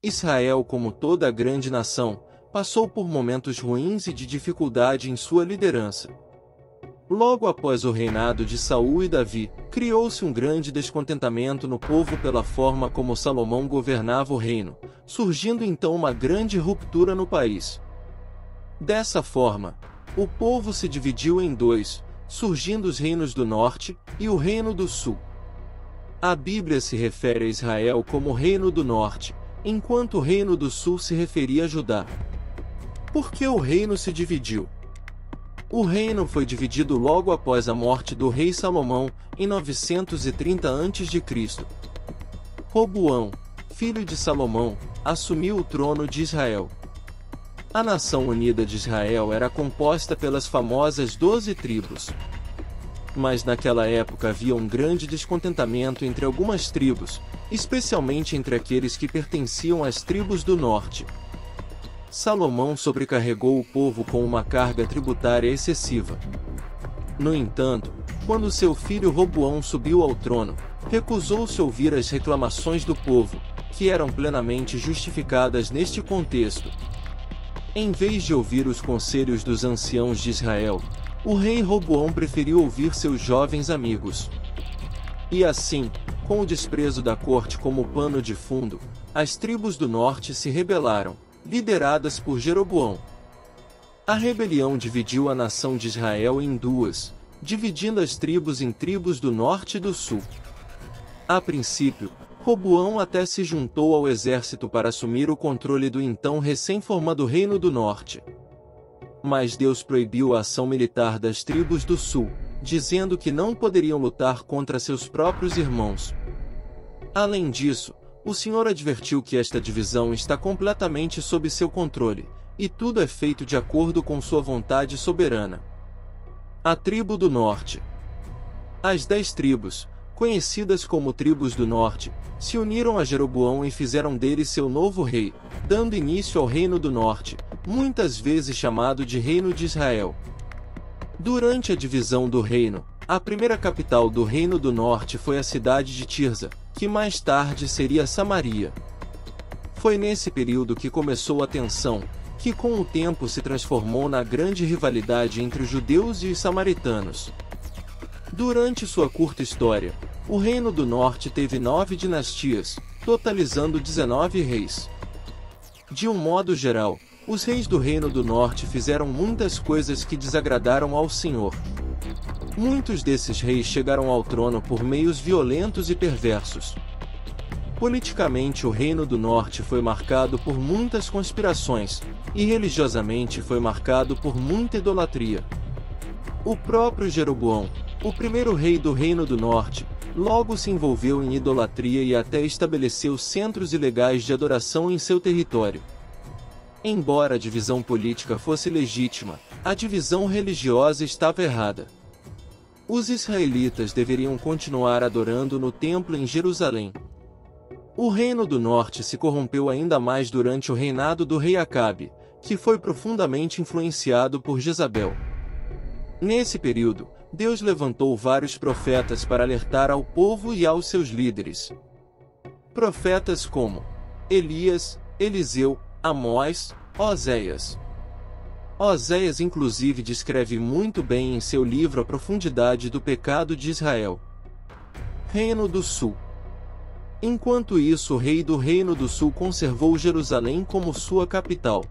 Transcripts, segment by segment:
Israel, como toda a grande nação, passou por momentos ruins e de dificuldade em sua liderança. Logo após o reinado de Saul e Davi, criou-se um grande descontentamento no povo pela forma como Salomão governava o reino, surgindo então uma grande ruptura no país. Dessa forma, o povo se dividiu em dois, surgindo os reinos do norte e o reino do sul. A Bíblia se refere a Israel como reino do norte, enquanto o reino do sul se referia a Judá. Por que o reino se dividiu? O reino foi dividido logo após a morte do rei Salomão, em 930 a.C. Roboão, filho de Salomão, assumiu o trono de Israel. A nação unida de Israel era composta pelas famosas 12 tribos. Mas naquela época havia um grande descontentamento entre algumas tribos, especialmente entre aqueles que pertenciam às tribos do norte. Salomão sobrecarregou o povo com uma carga tributária excessiva. No entanto, quando seu filho Roboão subiu ao trono, recusou-se a ouvir as reclamações do povo, que eram plenamente justificadas neste contexto. Em vez de ouvir os conselhos dos anciãos de Israel, o rei Roboão preferiu ouvir seus jovens amigos. E assim, com o desprezo da corte como pano de fundo, as tribos do norte se rebelaram, lideradas por Jeroboão. A rebelião dividiu a nação de Israel em duas, dividindo as tribos em tribos do norte e do sul. A princípio, Roboão até se juntou ao exército para assumir o controle do então recém-formado Reino do Norte. Mas Deus proibiu a ação militar das tribos do sul, dizendo que não poderiam lutar contra seus próprios irmãos. Além disso, o Senhor advertiu que esta divisão está completamente sob seu controle, e tudo é feito de acordo com sua vontade soberana. A tribo do norte. As 10 tribos, conhecidas como tribos do norte, se uniram a Jeroboão e fizeram dele seu novo rei, dando início ao reino do norte, muitas vezes chamado de Reino de Israel. Durante a divisão do reino, a primeira capital do Reino do Norte foi a cidade de Tirza, que mais tarde seria Samaria. Foi nesse período que começou a tensão, que com o tempo se transformou na grande rivalidade entre os judeus e os samaritanos. Durante sua curta história, o Reino do Norte teve 9 dinastias, totalizando 19 reis. De um modo geral, os reis do Reino do Norte fizeram muitas coisas que desagradaram ao Senhor. Muitos desses reis chegaram ao trono por meios violentos e perversos. Politicamente, o Reino do Norte foi marcado por muitas conspirações, e religiosamente foi marcado por muita idolatria. O próprio Jeroboão, o primeiro rei do Reino do Norte, logo se envolveu em idolatria e até estabeleceu centros ilegais de adoração em seu território. Embora a divisão política fosse legítima, a divisão religiosa estava errada. Os israelitas deveriam continuar adorando no templo em Jerusalém. O Reino do Norte se corrompeu ainda mais durante o reinado do rei Acabe, que foi profundamente influenciado por Jezabel. Nesse período, Deus levantou vários profetas para alertar ao povo e aos seus líderes. Profetas como Elias, Eliseu, Amós, Oséias. Oséias inclusive descreve muito bem em seu livro a profundidade do pecado de Israel. Reino do Sul. Enquanto isso, o rei do Reino do Sul conservou Jerusalém como sua capital.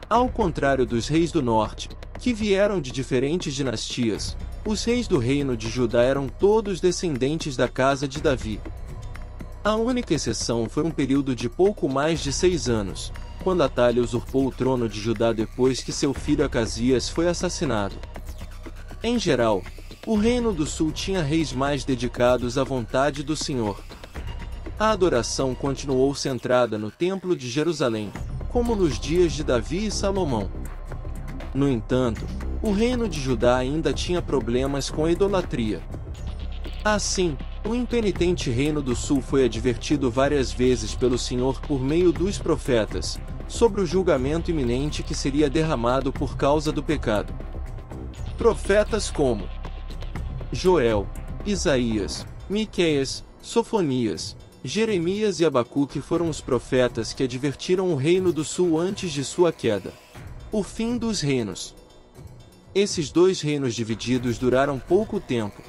Ao contrário dos reis do norte, que vieram de diferentes dinastias, os reis do Reino de Judá eram todos descendentes da casa de Davi. A única exceção foi um período de pouco mais de 6 anos, quando Atalha usurpou o trono de Judá depois que seu filho Acasias foi assassinado. Em geral, o Reino do Sul tinha reis mais dedicados à vontade do Senhor. A adoração continuou centrada no Templo de Jerusalém, como nos dias de Davi e Salomão. No entanto, o Reino de Judá ainda tinha problemas com a idolatria. Assim, o impenitente Reino do Sul foi advertido várias vezes pelo Senhor por meio dos profetas, sobre o julgamento iminente que seria derramado por causa do pecado. Profetas como Joel, Isaías, Miqueias, Sofonias, Jeremias e Abacuque foram os profetas que advertiram o reino do sul antes de sua queda. O fim dos reinos. Esses dois reinos divididos duraram pouco tempo.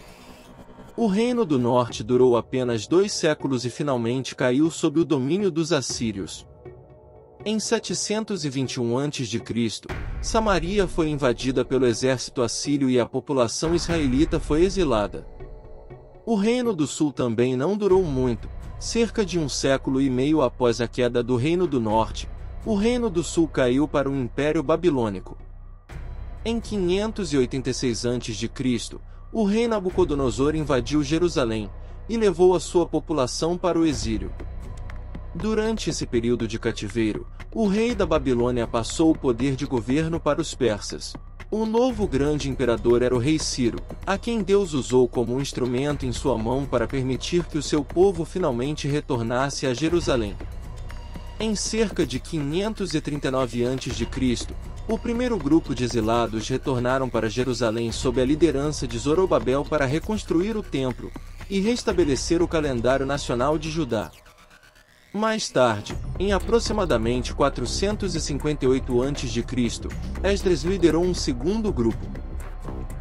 O reino do norte durou apenas 2 séculos e finalmente caiu sob o domínio dos assírios. Em 721 a.C., Samaria foi invadida pelo exército assírio e a população israelita foi exilada. O reino do sul também não durou muito. Cerca de 1 século e meio após a queda do reino do norte, o reino do sul caiu para o Império Babilônico. Em 586 a.C., o rei Nabucodonosor invadiu Jerusalém e levou a sua população para o exílio. Durante esse período de cativeiro, o rei da Babilônia passou o poder de governo para os persas. O novo grande imperador era o rei Ciro, a quem Deus usou como um instrumento em sua mão para permitir que o seu povo finalmente retornasse a Jerusalém. Em cerca de 539 a.C., o primeiro grupo de exilados retornaram para Jerusalém sob a liderança de Zorobabel para reconstruir o templo e restabelecer o calendário nacional de Judá. Mais tarde, em aproximadamente 458 a.C., Esdras liderou um segundo grupo.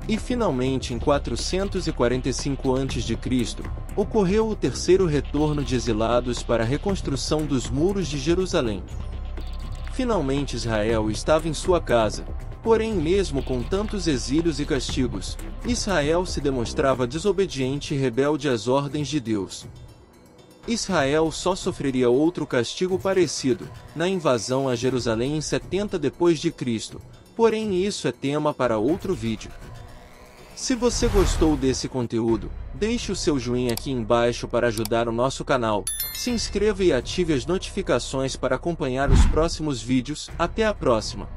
E finalmente em 445 a.C., ocorreu o terceiro retorno de exilados para a reconstrução dos muros de Jerusalém. Finalmente Israel estava em sua casa, porém mesmo com tantos exílios e castigos, Israel se demonstrava desobediente e rebelde às ordens de Deus. Israel só sofreria outro castigo parecido, na invasão a Jerusalém em 70 d.C., porém isso é tema para outro vídeo. Se você gostou desse conteúdo, deixe o seu joinha aqui embaixo para ajudar o nosso canal, se inscreva e ative as notificações para acompanhar os próximos vídeos. Até a próxima!